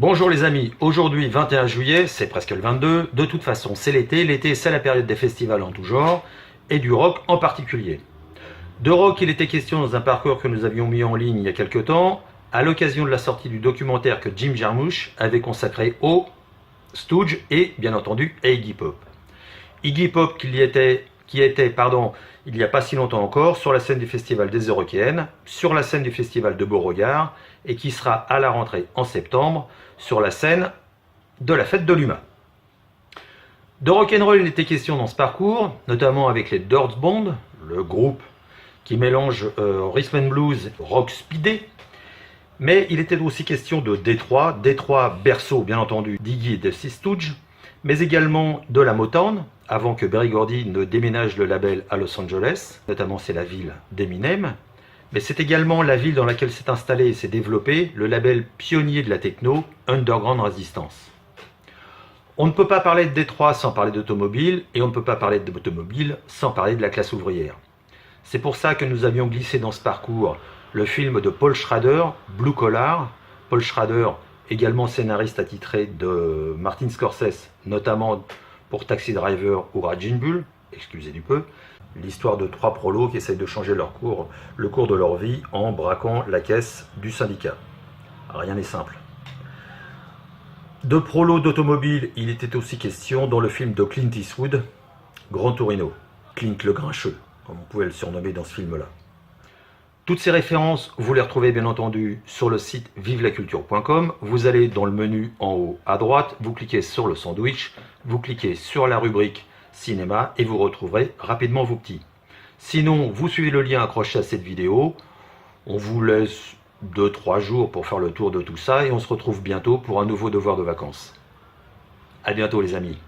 Bonjour les amis, aujourd'hui 21 juillet, c'est presque le 22, de toute façon c'est l'été c'est la période des festivals en tout genre, et du rock en particulier. De rock il était question dans un parcours que nous avions mis en ligne il y a quelques temps, à l'occasion de la sortie du documentaire que Jim Jarmusch avait consacré aux Stooges et bien entendu à Iggy Pop. Iggy Pop qui était il n'y a pas si longtemps encore sur la scène du festival des Eurockéennes, sur la scène du festival de Beauregard et qui sera à la rentrée en septembre sur la scène de la fête de l'UMA. De rock'n'roll il était question dans ce parcours, notamment avec les Dirt Bond, le groupe qui mélange rhythm and blues, rock speedé, mais il était aussi question de Détroit, berceau bien entendu d'Iggy et de Six Stooges, mais également de la Motown, avant que Berry Gordy ne déménage le label à Los Angeles, notamment c'est la ville d'Eminem, mais c'est également la ville dans laquelle s'est installé et s'est développé le label pionnier de la techno, Underground Resistance. On ne peut pas parler de Détroit sans parler d'automobile, et on ne peut pas parler d'automobile sans parler de la classe ouvrière. C'est pour ça que nous avions glissé dans ce parcours le film de Paul Schrader, Blue Collar. Paul Schrader, également scénariste attitré de Martin Scorsese, notamment pour Taxi Driver ou Raging Bull, excusez du peu, l'histoire de trois prolos qui essayent de changer le cours de leur vie en braquant la caisse du syndicat. Rien n'est simple. De prolos d'automobile, il était aussi question dans le film de Clint Eastwood, Gran Torino, Clint le Grincheux, comme on pouvait le surnommer dans ce film-là. Toutes ces références, vous les retrouvez bien entendu sur le site vivelaculture.com. Vous allez dans le menu en haut à droite, vous cliquez sur le sandwich, vous cliquez sur la rubrique cinéma et vous retrouverez rapidement vos petits. Sinon, vous suivez le lien accroché à cette vidéo. On vous laisse 2-3 jours pour faire le tour de tout ça et on se retrouve bientôt pour un nouveau devoir de vacances. À bientôt les amis.